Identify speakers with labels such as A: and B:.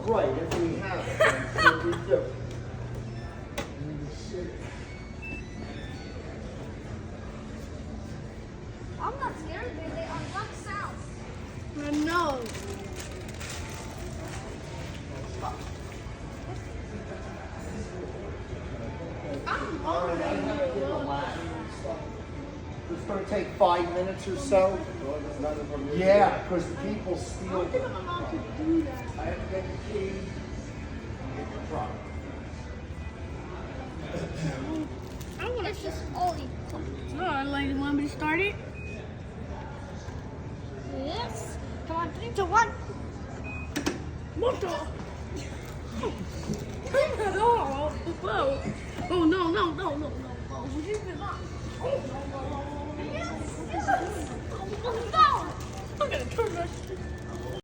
A: Right, if we have it, I'm sure we do.
B: I'm not scared, they unlock sounds.
C: I know. I'm hungry.
A: It's going to take 5 minutes or so. Yeah, because people
C: I
A: steal.
C: don't think I'm allowed to do that.
A: I have to get the key. Get the truck.
C: I want
B: It's
C: to.
B: just Ollie.
C: Alright, lady, want me to start it?
B: Yes. Come on, 3, 2, 1.
C: What the? Oh, whoa. Oh, no, no, no, no, no. Oh, you did not. Oh, no, no, no, no.
B: Yes, yes. Oh, no.
C: I'm gonna turn that shit.